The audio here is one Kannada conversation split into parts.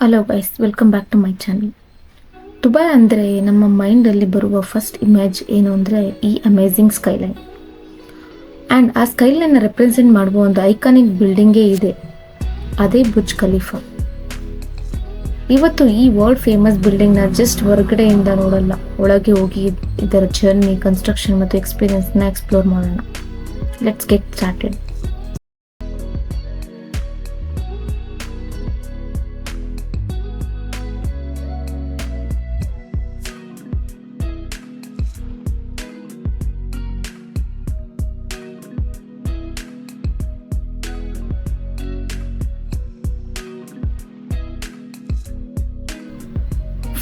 Hello guys, welcome back to my channel. Dubai ಅಂದರೆ ನಮ್ಮ ಮೈಂಡಲ್ಲಿ ಬರುವ ಫಸ್ಟ್ ಇಮೇಜ್ ಏನು ಅಂದರೆ ಈ ಅಮೇಝಿಂಗ್ ಸ್ಕೈಲೈನ್. ಆ್ಯಂಡ್ ಆ ಸ್ಕೈಲೈನ್ನ ರೆಪ್ರೆಸೆಂಟ್ ಮಾಡುವ ಒಂದು ಐಕಾನಿಕ್ ಬಿಲ್ಡಿಂಗೇ ಇದೆ, ಅದೇ ಬುರ್ಜ್ ಖಲೀಫಾ. ಇವತ್ತು ಈ ವರ್ಲ್ಡ್ ಫೇಮಸ್ ಬಿಲ್ಡಿಂಗ್ನ ಜಸ್ಟ್ ಹೊರಗಡೆಯಿಂದ ನೋಡಲ್ಲ, ಒಳಗೆ ಹೋಗಿ ಇದರ ಜರ್ನಿ, ಕನ್ಸ್ಟ್ರಕ್ಷನ್ ಮತ್ತು ಎಕ್ಸ್ಪೀರಿಯನ್ಸ್ನ ಎಕ್ಸ್ಪ್ಲೋರ್ ಮಾಡೋಣ. Let's get started.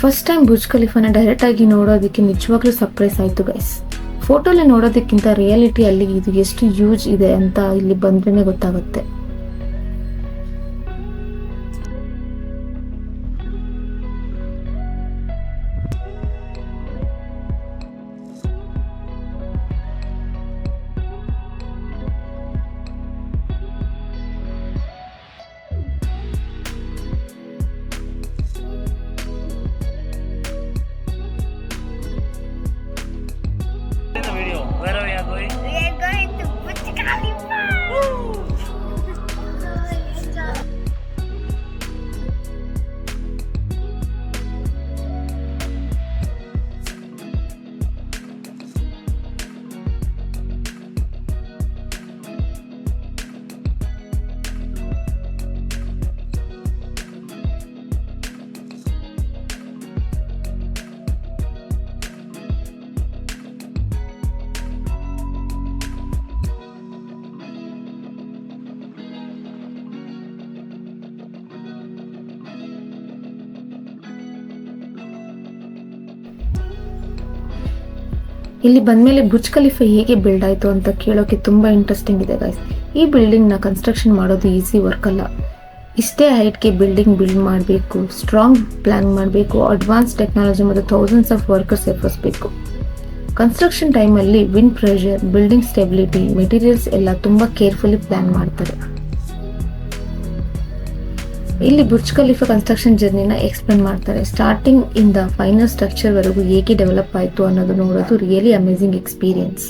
First time Burj ಖಲೀಫಾನ ಡೈರೆಕ್ಟ್ ಆಗಿ ನೋಡೋದಕ್ಕೆ ನಿಜವಾಗ್ಲೂ ಸರ್ಪ್ರೈಸ್ ಆಯಿತು ಗೈಸ್. ಫೋಟೋಲಿ ನೋಡೋದಕ್ಕಿಂತ ರಿಯಾಲಿಟಿಯಲ್ಲಿ ಇದು ಎಷ್ಟು ಯೂಸ್ ಇದೆ ಅಂತ ಇಲ್ಲಿ ಬಂದ್ರೇ ಗೊತ್ತಾಗುತ್ತೆ. Where are we going? We are going to Burj Khalifa. ಇಲ್ಲಿ ಬಂದಮೇಲೆ ಬುರ್ಜ್ ಖಲೀಫಾ ಹೇಗೆ ಬಿಲ್ಡ್ ಆಯಿತು ಅಂತ ಕೇಳೋಕೆ ತುಂಬ ಇಂಟ್ರೆಸ್ಟಿಂಗ್ ಇದೆ ಗೈಸ್. ಈ ಬಿಲ್ಡಿಂಗ್ನ ಕನ್ಸ್ಟ್ರಕ್ಷನ್ ಮಾಡೋದು ಈಸಿ ವರ್ಕ್ ಅಲ್ಲ. ಇಷ್ಟೇ ಹೈಟ್ಗೆ ಬಿಲ್ಡಿಂಗ್ ಬಿಲ್ಡ್ ಮಾಡಬೇಕು, ಸ್ಟ್ರಾಂಗ್ ಪ್ಲ್ಯಾನ್ ಮಾಡಬೇಕು, ಅಡ್ವಾನ್ಸ್ ಟೆಕ್ನಾಲಜಿ ಮತ್ತು ಥೌಸಂಡ್ಸ್ ಆಫ್ ವರ್ಕರ್ಸ್ ಎಫರ್ಟ್ಸ್ ಬೇಕು. ಕನ್ಸ್ಟ್ರಕ್ಷನ್ ಟೈಮಲ್ಲಿ wind pressure, building stability, materials ಎಲ್ಲ ತುಂಬ ಕೇರ್ಫುಲಿ ಪ್ಲ್ಯಾನ್ ಮಾಡ್ತಾರೆ. ಇಲ್ಲಿ ಬುರ್ಜ್ ಖಲೀಫಾ ಕನ್ಸ್ಟ್ರಕ್ಷನ್ ಜರ್ನಿನ ಎಕ್ಸ್ಪ್ಲೇನ್ ಮಾಡ್ತಾರೆ. ಸ್ಟಾರ್ಟಿಂಗ್ ಇಂದ ಫೈನಲ್ ಸ್ಟ್ರಕ್ಚರ್ ವರೆಗೂ ಹೇಗೆ ಡೆವಲಪ್ ಆಯಿತು ಅನ್ನೋದು ನೋಡೋದು ರಿಯಲಿ ಅಮೇಝಿಂಗ್ ಎಕ್ಸ್ಪೀರಿಯನ್ಸ್.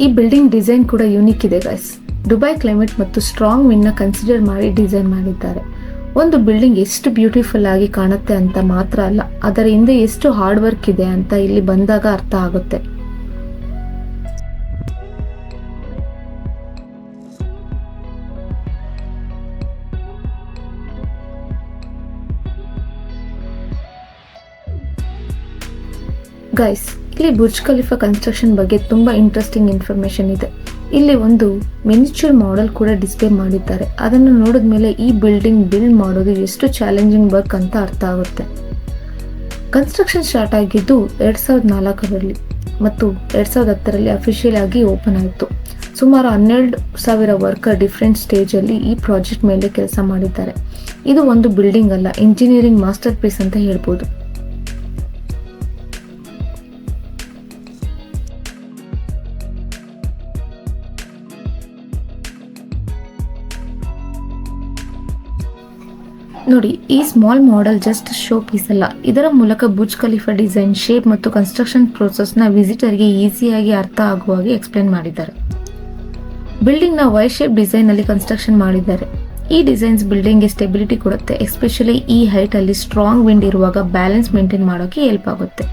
ಈ ಬಿಲ್ಡಿಂಗ್ ಡಿಸೈನ್ ಕೂಡ ಯೂನಿಕ್ ಇದೆ ಗೈಸ್. ದುಬೈ ಕ್ಲೈಮೇಟ್ ಮತ್ತು ಸ್ಟ್ರಾಂಗ್ ವಿಂಡ್ನ ಕನ್ಸಿಡರ್ ಮಾಡಿ ಡಿಸೈನ್ ಮಾಡಿದ್ದಾರೆ. ಒಂದು ಬಿಲ್ಡಿಂಗ್ ಎಷ್ಟು ಬ್ಯೂಟಿಫುಲ್ ಆಗಿ ಕಾಣುತ್ತೆ ಅಂತ ಮಾತ್ರ ಅಲ್ಲ, ಅದರ ಹಿಂದೆ ಎಷ್ಟು ಹಾರ್ಡ್ ವರ್ಕ್ ಇದೆ ಅಂತ ಇಲ್ಲಿ ಬಂದಾಗ ಅರ್ಥ ಆಗುತ್ತೆ. ಗೈಸ್, ಇಲ್ಲಿ ಬುರ್ಜ್ ಖಲೀಫಾ ಕನ್ಸ್ಟ್ರಕ್ಷನ್ ಬಗ್ಗೆ ತುಂಬ ಇಂಟ್ರೆಸ್ಟಿಂಗ್ ಇನ್ಫಾರ್ಮೇಷನ್ ಇದೆ. ಇಲ್ಲಿ ಒಂದು ಮಿನಿಚೂರ್ ಮಾಡೆಲ್ ಕೂಡ ಡಿಸ್ಪ್ಲೇ ಮಾಡಿದ್ದಾರೆ. ಅದನ್ನು ನೋಡಿದ್ಮೇಲೆ ಈ ಬಿಲ್ಡಿಂಗ್ ಬಿಲ್ಡ್ ಮಾಡೋದು ಎಷ್ಟು ಚಾಲೆಂಜಿಂಗ್ ವರ್ಕ್ ಅಂತ ಅರ್ಥ ಆಗುತ್ತೆ. ಕನ್ಸ್ಟ್ರಕ್ಷನ್ ಸ್ಟಾರ್ಟ್ ಆಗಿದ್ದು 2004ರಲ್ಲಿ ಮತ್ತು 2010ರಲ್ಲಿ ಅಫಿಷಿಯಲ್ ಆಗಿ ಓಪನ್ ಆಯಿತು. ಸುಮಾರು 12,000 ವರ್ಕರ್ ಡಿಫ್ರೆಂಟ್ ಸ್ಟೇಜಲ್ಲಿ ಈ ಪ್ರಾಜೆಕ್ಟ್ ಮೇಲೆ ಕೆಲಸ ಮಾಡಿದ್ದಾರೆ. ಇದು ಒಂದು ಬಿಲ್ಡಿಂಗ್ ಅಲ್ಲ, ಇಂಜಿನಿಯರಿಂಗ್ ಮಾಸ್ಟರ್ ಪೀಸ್ ಅಂತ ಹೇಳ್ಬೋದು. ನೋಡಿ, ಈ small model just show piece ಅಲ್ಲ. ಇದರ ಮೂಲಕ ಬುರ್ಜ್ ಖಲೀಫಾ ಡಿಸೈನ್, ಶೇಪ್ ಮತ್ತು ಕನ್ಸ್ಟ್ರಕ್ಷನ್ ಪ್ರೋಸೆಸ್ನ ವಿಸಿಟರ್ಗೆ ಈಸಿಯಾಗಿ ಅರ್ಥ ಆಗುವ ಹಾಗೆ ಎಕ್ಸ್ಪ್ಲೇನ್ ಮಾಡಿದ್ದಾರೆ. ಬಿಲ್ಡಿಂಗ್ನ ವೈ ಶೇಪ್ ಡಿಸೈನಲ್ಲಿ ಕನ್ಸ್ಟ್ರಕ್ಷನ್ ಮಾಡಿದ್ದಾರೆ. ಈ ಡಿಸೈನ್ಸ್ ಬಿಲ್ಡಿಂಗ್ಗೆ ಸ್ಟೆಬಿಲಿಟಿ ಕೊಡುತ್ತೆ, ಎಸ್ಪೆಷಲಿ ಈ ಹೈಟಲ್ಲಿ ಸ್ಟ್ರಾಂಗ್ ವಿಂಡ್ ಇರುವಾಗ ಬ್ಯಾಲೆನ್ಸ್ ಮೇಂಟೈನ್ ಮಾಡೋಕ್ಕೆ ಹೆಲ್ಪ್ ಆಗುತ್ತೆ.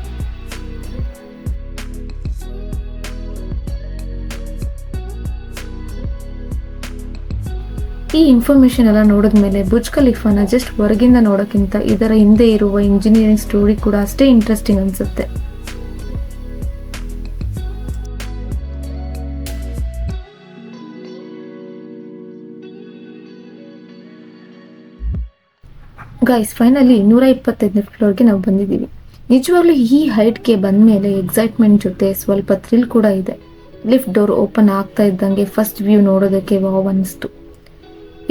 ಈ ಇನ್ಫಾರ್ಮೇಶನ್ ಎಲ್ಲ ನೋಡಿದ್ಮೇಲೆ ಬುರ್ಜ್ ಖಲೀಫಾನ ಜಸ್ಟ್ ಹೊರಗಿಂದ ನೋಡೋಕ್ಕಿಂತ ಇದರ ಹಿಂದೆ ಇರುವ ಇಂಜಿನಿಯರಿಂಗ್ ಸ್ಟೋರಿ ಕೂಡ ಅಷ್ಟೇ ಇಂಟ್ರೆಸ್ಟಿಂಗ್ ಅನ್ಸುತ್ತೆ. ಗೈಸ್, ಫೈನಲಿ 125ನೇ ಫ್ಲೋರ್ಗೆ ನಾವು ಬಂದಿದ್ದೀವಿ. ನಿಜವಾಗ್ಲೂ ಈ ಹೈಟ್ಗೆ ಬಂದಮೇಲೆ ಎಕ್ಸೈಟ್ಮೆಂಟ್ ಜೊತೆ ಸ್ವಲ್ಪ ಥ್ರಿಲ್ ಕೂಡ ಇದೆ. ಲಿಫ್ಟ್ ಡೋರ್ ಓಪನ್ ಆಗ್ತಾ ಇದ್ದಂಗೆ ಫಸ್ಟ್ ವ್ಯೂ ನೋಡೋದಕ್ಕೆ ವಾವ್ ಅನ್ನಿಸ್ತು.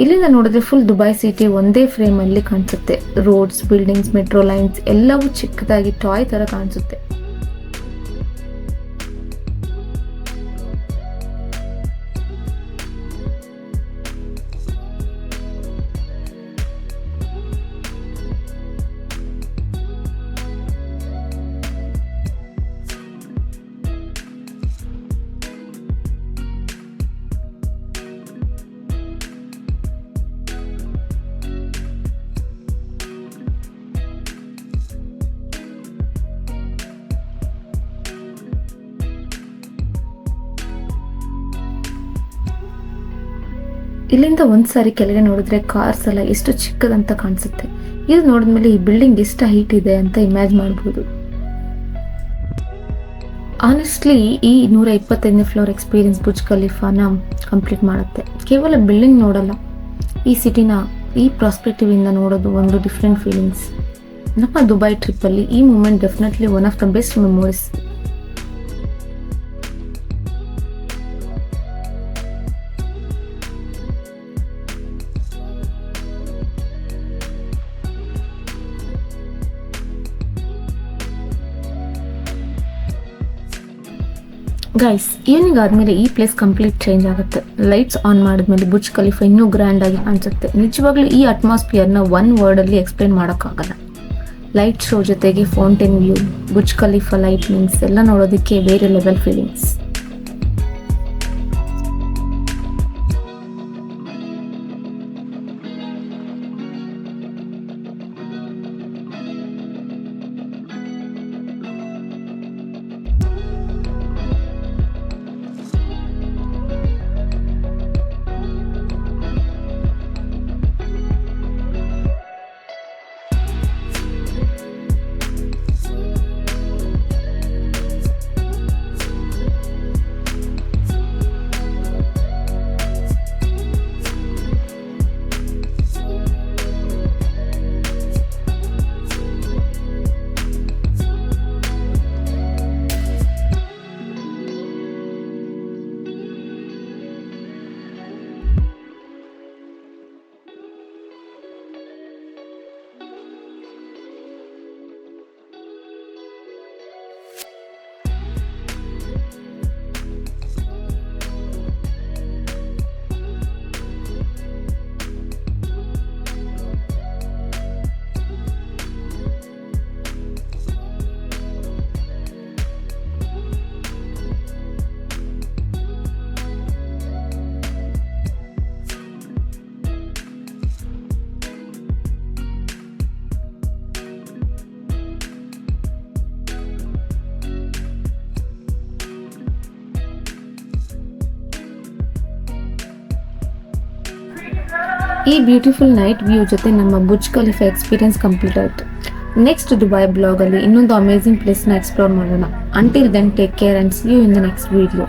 ಇಲ್ಲಿಂದ ನೋಡಿದ್ರೆ ಫುಲ್ ದುಬೈ ಸಿಟಿ ಒಂದೇ ಫ್ರೇಮ್ ಅಲ್ಲಿ ಕಾಣಿಸುತ್ತೆ. ರೋಡ್ಸ್, ಬಿಲ್ಡಿಂಗ್ಸ್, ಮೆಟ್ರೋ ಲೈನ್ಸ್ ಎಲ್ಲವೂ ಚಿಕ್ಕದಾಗಿ ಟಾಯ್ ತರ ಕಾಣಿಸುತ್ತೆ. ಇಲ್ಲಿಂದ ಒಂದ್ಸಾರಿ ಕೆಳಗೆ ನೋಡಿದ್ರೆ ಕಾರ್ಸ್ ಎಲ್ಲ ಎಷ್ಟು ಚಿಕ್ಕದಂತ ಕಾಣಿಸುತ್ತೆ. ಇದು ನೋಡಿದ್ಮೇಲೆ ಈ ಬಿಲ್ಡಿಂಗ್ ಎಷ್ಟು ಹೈಟ್ ಇದೆ ಅಂತ ಇಮ್ಯಾಜಿನ್ ಮಾಡ್ಬೋದು. ಆನೆಸ್ಟ್ಲಿ ಈ 125ನೇ ಫ್ಲೋರ್ ಎಕ್ಸ್ಪೀರಿಯನ್ಸ್ ಬುರ್ಜ್ ಖಲೀಫಾನ ಕಂಪ್ಲೀಟ್ ಮಾಡುತ್ತೆ. ಕೇವಲ ಬಿಲ್ಡಿಂಗ್ ನೋಡಲ್ಲ, ಈ ಸಿಟಿನ ಈ ಪ್ರಾಸ್ಪೆಕ್ಟಿವ್ ಇಂದ ನೋಡೋದು ಒಂದು ಡಿಫ್ರೆಂಟ್ ಫೀಲಿಂಗ್ಸ್. ನಮ್ಮ ದುಬೈ ಟ್ರಿಪ್ ಅಲ್ಲಿ ಈ moment definitely one of the best memories. Guys, evening ಆದಮೇಲೆ ಈ ಪ್ಲೇಸ್ ಕಂಪ್ಲೀಟ್ ಚೇಂಜ್ ಆಗುತ್ತೆ. ಲೈಟ್ಸ್ ಆನ್ ಮಾಡಿದ್ಮೇಲೆ ಬುರ್ಜ್ ಖಲೀಫಾ ಇನ್ನೂ ಗ್ರ್ಯಾಂಡ್ ಆಗಿ ಕಾಣಿಸುತ್ತೆ. ನಿಜವಾಗ್ಲೂ ಈ ಅಟ್ಮಾಸ್ಫಿಯರ್ನ ಒನ್ ವರ್ಡಲ್ಲಿ ಎಕ್ಸ್ಪ್ಲೇನ್ ಮಾಡೋಕ್ಕಾಗಲ್ಲ. ಲೈಟ್ ಶೋ ಜೊತೆಗೆ fountain view, Burj Khalifa lightnings ಎಲ್ಲ ನೋಡೋದಕ್ಕೆ ಬೇರೆ ಲೆವೆಲ್ ಫೀಲಿಂಗ್ಸ್. ಈ ಬ್ಯೂಟಿಫುಲ್ ನೈಟ್ ವ್ಯೂ ಜೊತೆ ನಮ್ಮ ಬುರ್ಜ್ ಖಲೀಫಾ ಎಕ್ಸ್ಪೀರಿಯನ್ಸ್ ಕಂಪ್ಲೀಟ್ ಆಯಿತು. ನೆಕ್ಸ್ಟ್ ದುಬೈ ಬ್ಲಾಗಲ್ಲಿ ಇನ್ನೊಂದು ಅಮೇಜಿಂಗ್ ಪ್ಲೇಸ್ನ ಎಕ್ಸ್ಪ್ಲೋರ್ ಮಾಡೋಣ. Until then take care and see you in the next video.